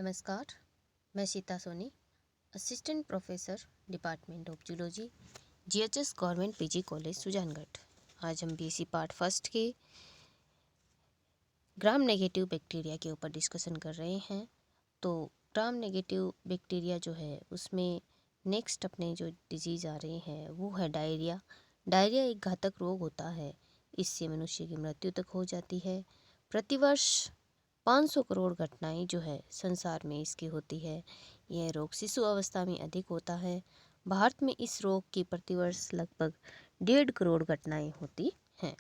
नमस्कार, मैं Sita Soni, assistant professor department of zoology, GHS government PG college Sujangarh. आज हम बीएससी पार्ट फर्स्ट के ग्राम नेगेटिव बैक्टीरिया के ऊपर डिस्कशन कर रहे हैं। तो ग्राम नेगेटिव बैक्टीरिया जो है उसमें नेक्स्ट अपने जो डिजीज़ आ रहे हैं वो है डायरिया। डायरिया एक घातक रोग होता है, इससे मनुष्य की मृत्यु तक हो जाती है। प्रतिवर्ष 500 करोड़ घटनाएं जो है संसार में इसकी होती है। यह रोग शिशु अवस्था में अधिक होता है। भारत में इस रोग की प्रतिवर्ष लगभग 1.5 करोड़ घटनाएं होती हैं।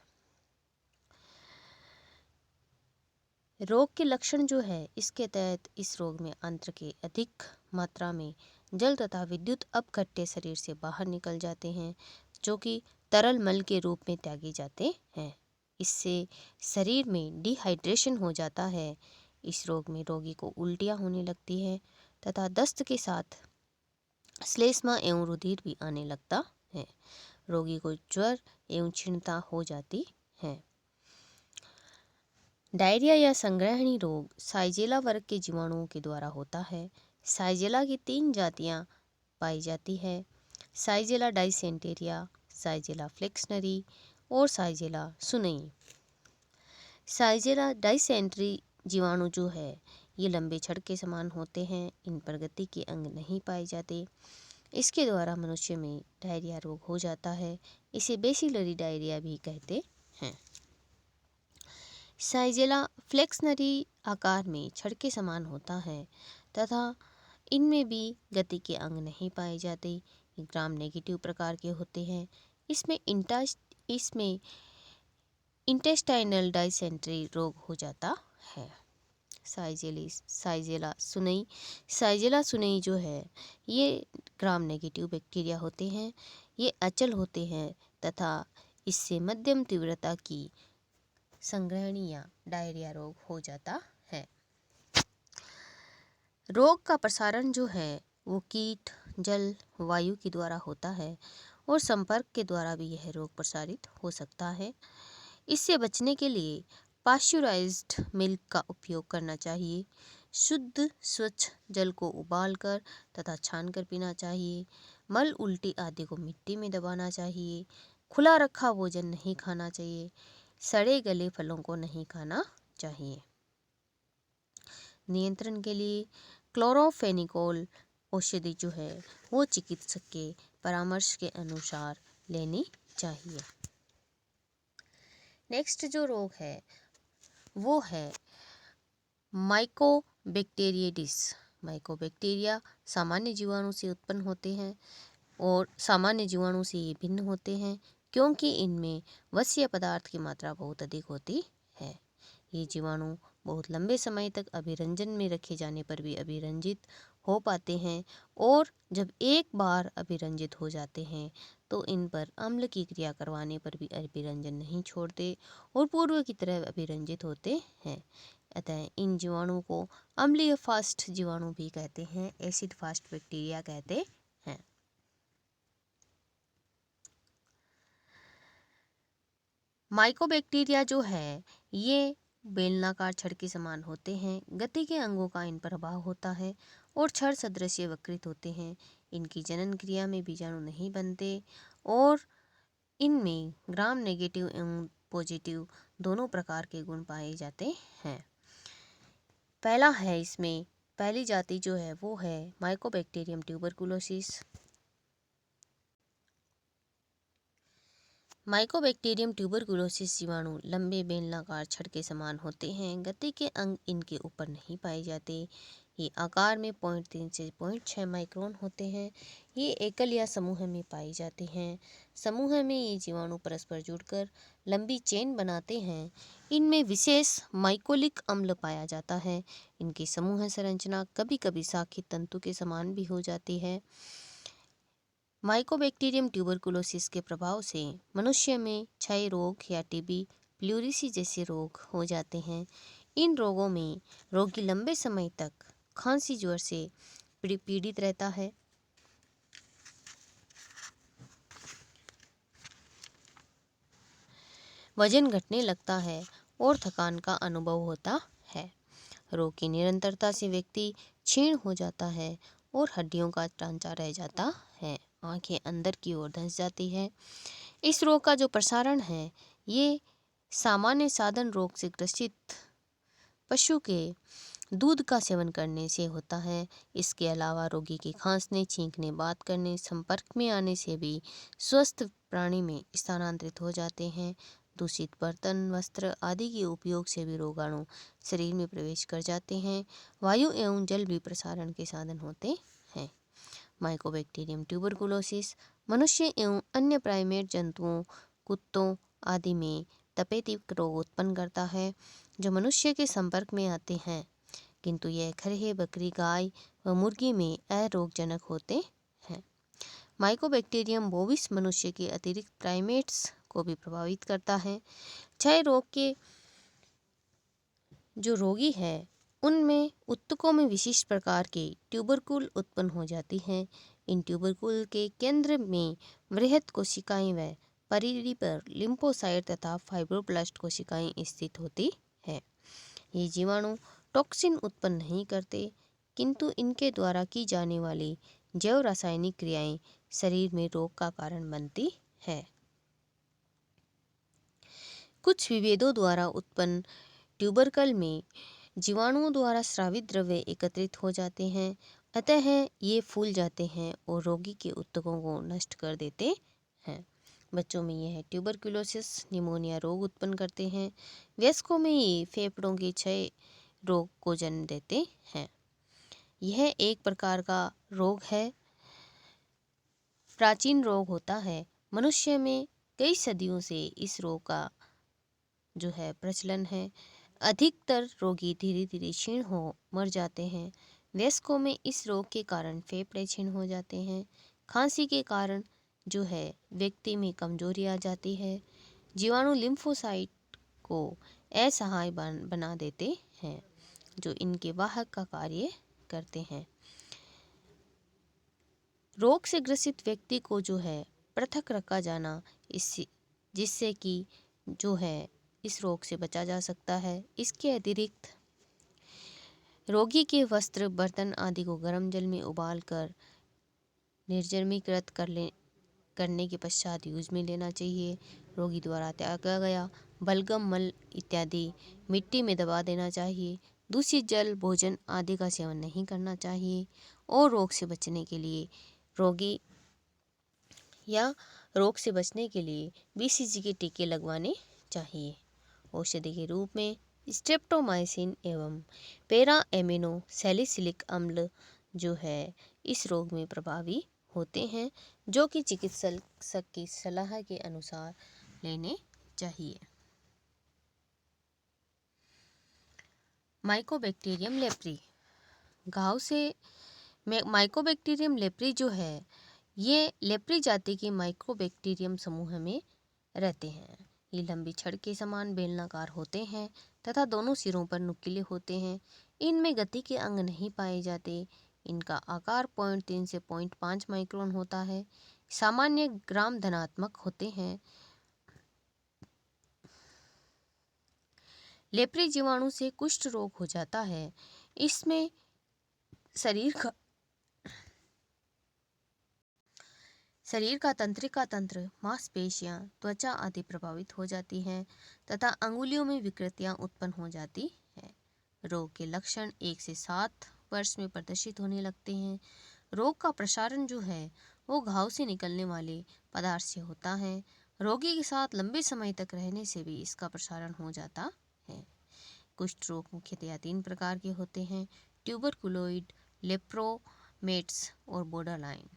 रोग के लक्षण जो है इसके तहत इस रोग में अंत्र के अधिक मात्रा में जल तथा विद्युत अपघट्य शरीर से बाहर निकल जाते हैं, जो कि तरल मल के रूप में त्यागे जाते हैं। इससे शरीर में डिहाइड्रेशन हो जाता है। इस रोग में रोगी को उल्टियाँ होने लगती है तथा दस्त के साथ श्लेष्मा एवं रुधिर भी आने लगता है। रोगी को ज्वर एवं क्षीणता हो जाती है। डायरिया या संग्रहणी रोग साइजेला वर्ग के जीवाणुओं के द्वारा होता है। साइजेला की 3 जातियां पाई जाती है: साइजेला डाइसेंटेरिया, साइजेला फ्लेक्सनरी और साइजेला सुनई। साइजेला डाइसेंट्री जीवाणु जो है ये लंबे छड़ के समान होते हैं। इन पर गति के अंग नहीं पाए जाते। इसके द्वारा मनुष्य में डायरिया रोग हो जाता है। इसे बेसिलरी डायरिया भी कहते हैं। साइजेला फ्लेक्सनरी आकार में छड़ के समान होता है तथा इनमें भी गति के अंग नहीं पाए जाते। ये ग्राम नेगेटिव प्रकार के होते हैं। इसमें इंटेस्टाइनल डाइसेंट्री रोग हो जाता है। साइजेला सुनई। साइजेला सुनई जो है ये ग्राम नेगेटिव बैक्टीरिया होते हैं। ये अचल होते हैं तथा इससे मध्यम तीव्रता की संग्रहणी या डायरिया रोग हो जाता है। रोग का प्रसारण जो है वो कीट, जल, वायु के द्वारा होता है और संपर्क के द्वारा भी यह रोग प्रसारित हो सकता है। इससे बचने के लिए पाश्चराइज्ड मिल्क का उपयोग करना चाहिए। शुद्ध स्वच्छ जल को उबालकर तथा छानकर पीना चाहिए। मल, उल्टी आदि को मिट्टी में दबाना चाहिए। खुला रखा भोजन नहीं खाना चाहिए। सड़े गले फलों को नहीं खाना चाहिए। नियंत्रण के लिए क्लोरोफेनिकोल औषधि जो है वो चिकित्सक के परामर्श के अनुसार लेनी चाहिए। नेक्स्ट जो रोग है वो है माइकोबैक्टीरियडिस। माइकोबैक्टीरिया सामान्य जीवाणु से उत्पन्न होते हैं और सामान्य जीवाणु से ये भिन्न होते हैं क्योंकि इनमें वसीय पदार्थ की मात्रा बहुत अधिक होती है। ये जीवाणु बहुत लंबे समय तक अभिरंजन में रखे जाने पर भी अभिरंजित हो पाते हैं और जब एक बार अभिरंजित हो जाते हैं तो इन पर अम्ल की क्रिया करवाने पर भी अभिरंजन नहीं छोड़ते और पूर्व की तरह अभिरंजित होते हैं। अतः इन जीवाणुओं को अम्लीय फास्ट जीवाणु भी कहते हैं, एसिड फास्ट बैक्टीरिया कहते हैं। माइकोबैक्टीरिया जो है ये बेलनाकार छड़ के समान होते हैं। गति के अंगों का इन पर प्रभाव होता है और छड़ सदृश वक्रित होते हैं। इनकी जनन क्रिया में बीजाणु नहीं बनते और इनमें ग्राम नेगेटिव एवं पॉजिटिव दोनों प्रकार के गुण पाए जाते हैं। पहला है इसमें पहली जाति जो है वो है माइकोबैक्टीरियम ट्यूबरकुलोसिस। माइकोबैक्टीरियम ट्यूबरकुलोसिस जीवाणु लंबे बेलनाकार छड़ के समान होते हैं। गति के अंग इनके ऊपर नहीं पाए जाते। ये आकार में 0.3 से 0.6 माइक्रोन होते हैं। ये एकल या समूह में पाए जाते हैं। समूह में ये जीवाणु परस्पर जुड़कर लंबी चेन बनाते हैं। इनमें विशेष माइकोलिक अम्ल पाया जाता है। इनकी समूह संरचना कभी कभी शाखित तंतु के समान भी हो जाती है। माइकोबैक्टीरियम ट्यूबरकुलोसिस के प्रभाव से मनुष्य में क्षय रोग या टीबी, प्लूरिसी जैसे रोग हो जाते हैं। इन रोगों में रोगी लंबे समय तक खांसी ज्वर से पीड़ित रहता है। वजन घटने लगता है और थकान का अनुभव होता है। रोग की निरंतरता से व्यक्ति क्षीण हो जाता है और हड्डियों का ढांचा रह जाता है, आंखें अंदर की ओर धंस जाती है। इस रोग का जो प्रसारण है ये सामान्य साधारण रोग से ग्रसित पशु के दूध का सेवन करने से होता है। इसके अलावा रोगी के खांसने, छींकने, बात करने, संपर्क में आने से भी स्वस्थ प्राणी में स्थानांतरित हो जाते हैं। दूषित बर्तन, वस्त्र आदि के उपयोग से भी रोगाणु शरीर में प्रवेश कर जाते हैं। वायु एवं जल भी प्रसारण के साधन होते हैं। माइकोबैक्टीरियम ट्यूबरकुलोसिस मनुष्य एवं अन्य प्राइमेट जंतुओं, कुत्तों आदि में तपेदिक रोग उत्पन्न करता है जो मनुष्य के संपर्क में आते हैं, किंतु यह खरहे, बकरी, गाय व मुर्गी में अरोगजनक होते हैं। माइकोबैक्टीरियम बोविस मनुष्य के अतिरिक्त प्राइमेट्स को भी प्रभावित करता है। क्षय रोग के जो रोगी है उनमें उत्तकों में विशिष्ट प्रकार के ट्यूबरकुल उत्पन्न हो जाती हैं। इन ट्यूबरकुल के केंद्र में वृहद कोशिकाएं व परिधि पर लिम्फोसाइट तथा फाइब्रोब्लास्ट कोशिकाएं स्थित होती है। ये जीवाणु टॉक्सिन उत्पन्न नहीं करते, किंतु इनके द्वारा की जाने वाली जैव रासायनिक क्रियाएं शरीर में रोग का कारण बनती है। कुछ विभेदों द्वारा उत्पन्न ट्यूबरकल में जीवाणुओं द्वारा स्रावित द्रव्य एकत्रित हो जाते हैं, अतः ये फूल जाते हैं और रोगी के ऊतकों को नष्ट कर देते हैं। बच्चों में यह ट्यूबरकुलोसिस निमोनिया रोग उत्पन्न करते हैं। वयस्कों में ये फेफड़ों के क्षय रोग को जन्म देते हैं। यह एक प्रकार का रोग है, प्राचीन रोग होता है। मनुष्य में कई सदियों से इस रोग का जो है प्रचलन है। अधिकतर रोगी धीरे धीरे क्षीण हो मर जाते हैं। वयस्कों में इस रोग के कारण फेफड़े क्षीण हो जाते हैं। खांसी के कारण जो है व्यक्ति में कमजोरी आ जाती है। जीवाणु लिम्फोसाइट को असहाय बना देते हैं जो इनके वाहक का कार्य करते हैं। रोग से ग्रसित व्यक्ति को जो है पृथक रखा जाना जिससे कि जो है इस रोग से बचा जा सकता है। इसके अतिरिक्त रोगी के वस्त्र, बर्तन आदि को गर्म जल में उबालकर निर्जमीकृत करने के पश्चात यूज में लेना चाहिए। रोगी द्वारा त्यागा गया बलगम, मल इत्यादि मिट्टी में दबा देना चाहिए। दूषित जल, भोजन आदि का सेवन नहीं करना चाहिए और रोग से बचने के लिए BCG के टीके लगवाने चाहिए। औषधि के रूप में स्ट्रेप्टोमाइसिन एवं पैरा एमिनो सैलिसिलिक अम्ल जो है इस रोग में प्रभावी होते हैं, जो कि चिकित्सक की सलाह के अनुसार लेने चाहिए। माइकोबैक्टीरियम लेप्री घाव से माइकोबैक्टीरियम लेप्री जो है ये लेप्री जाति के माइकोबैक्टीरियम समूह में रहते हैं। ये लंबी छड़ के समान बेलनाकार होते हैं तथा दोनों सिरों पर नुकीले होते हैं। इनमें गति के अंग नहीं पाए जाते। इनका आकार 0.3 से 0.5 माइक्रोन होता है। सामान्य ग्राम धनात्मक होते हैं। लेप्री जीवाणु से कुष्ठ रोग हो जाता है। इसमें शरीर का तंत्रिका तंत्र, मांसपेशियां, त्वचा आदि प्रभावित हो जाती हैं तथा अंगुलियों में विकृतियां उत्पन्न हो जाती हैं। रोग के लक्षण 1 से 7 वर्ष में प्रदर्शित होने लगते हैं। रोग का प्रसारण जो है वो घाव से निकलने वाले पदार्थ से होता है। रोगी के साथ लंबे समय तक रहने से भी इसका प्रसारण हो जाता है। कुष्ठ रोग मुख्यतया 3 प्रकार के होते हैं: ट्यूबरकुलोइड, लेप्रोमेट्स और बोर्डरलाइन।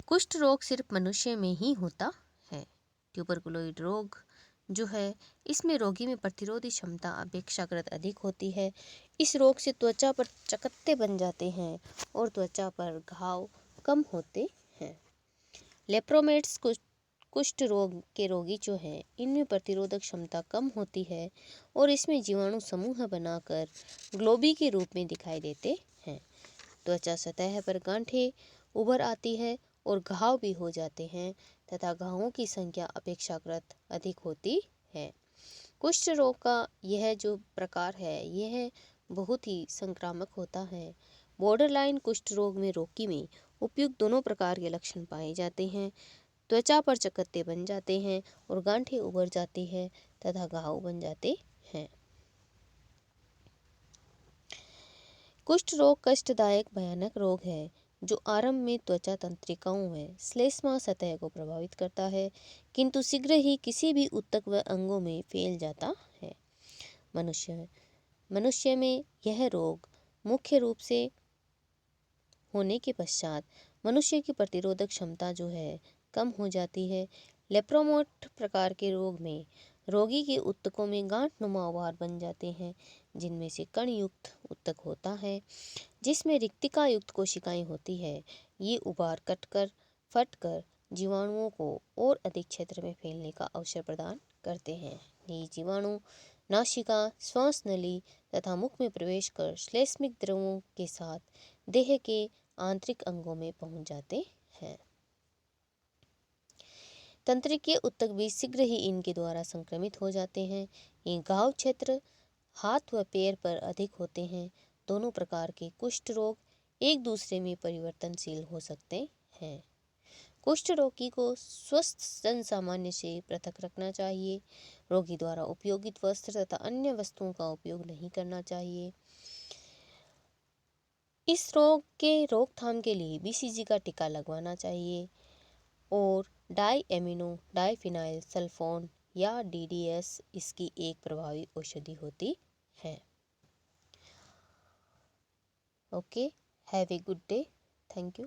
कुष्ठ रोग सिर्फ मनुष्य में ही होता है। ट्यूबरकुलोइड रोग जो है इसमें रोगी में प्रतिरोधी क्षमता अपेक्षाकृत अधिक होती है। इस रोग से त्वचा पर चकत्ते बन जाते हैं और त्वचा पर घाव कम होते हैं। लेप्रोमेट्स कुष्ठ रोग के रोगी जो हैं इनमें प्रतिरोधक क्षमता कम होती है और इसमें जीवाणु समूह बनाकर ग्लोबी के रूप में दिखाई देते हैं। त्वचा सतह पर गांठें उभर आती है और घाव भी हो जाते हैं तथा घावों की संख्या अपेक्षाकृत अधिक होती है। कुष्ठ रोग का यह जो प्रकार है यह बहुत ही संक्रामक होता है। बॉर्डरलाइन कुष्ठ रोग में रोगी में उपयुक्त दोनों प्रकार के लक्षण पाए जाते हैं। त्वचा पर चकत्ते बन जाते हैं और गांठें उभर जाती है तथा घाव बन जाते हैं। कुष्ठ रोग कष्टदायक भयानक रोग है जो आरंभ में त्वचा तंत्रिकाओं में श्लेष्मा सतह को प्रभावित करता है, किंतु शीघ्र ही किसी भी ऊतक व अंगों में फैल जाता है। मनुष्य में यह रोग मुख्य रूप से होने के पश्चात मनुष्य की प्रतिरोधक क्षमता जो है कम हो जाती है। लेप्रोमोट प्रकार के रोग में रोगी के ऊतकों में गांठ नुमा उभार बन जाते हैं, जिनमें से कण युक्त ऊतक होता है जिसमें रिक्तिका युक्त कोशिकाएं होती है। ये उभार कटकर फटकर जीवाणुओं को और अधिक क्षेत्र में फैलने का अवसर प्रदान करते हैं। ये जीवाणु नासिका, श्वास नली तथा मुख में प्रवेश कर श्लेष्मिक द्रवों के साथ देह के आंतरिक अंगों में पहुंच जाते हैं। तंत्रिकीय ऊतक भी शीघ्र ही इनके द्वारा संक्रमित हो जाते हैं। ये घाव क्षेत्र हाथ व पैर पर अधिक होते हैं। दोनों प्रकार के कुष्ठ रोग एक दूसरे में परिवर्तनशील हो सकते हैं। कुष्ठ रोगी को स्वस्थ जन सामान्य से पृथक रखना चाहिए। रोगी द्वारा उपयोगित वस्त्र तथा अन्य वस्तुओं का उपयोग नहीं करना चाहिए। इस रोग के रोकथाम के लिए BCG का टीका लगवाना चाहिए और डाईएमिनो डाईफिनाइल सल्फोन या DDS इसकी एक प्रभावी औषधि होती है। Okay, have a good day. Thank you.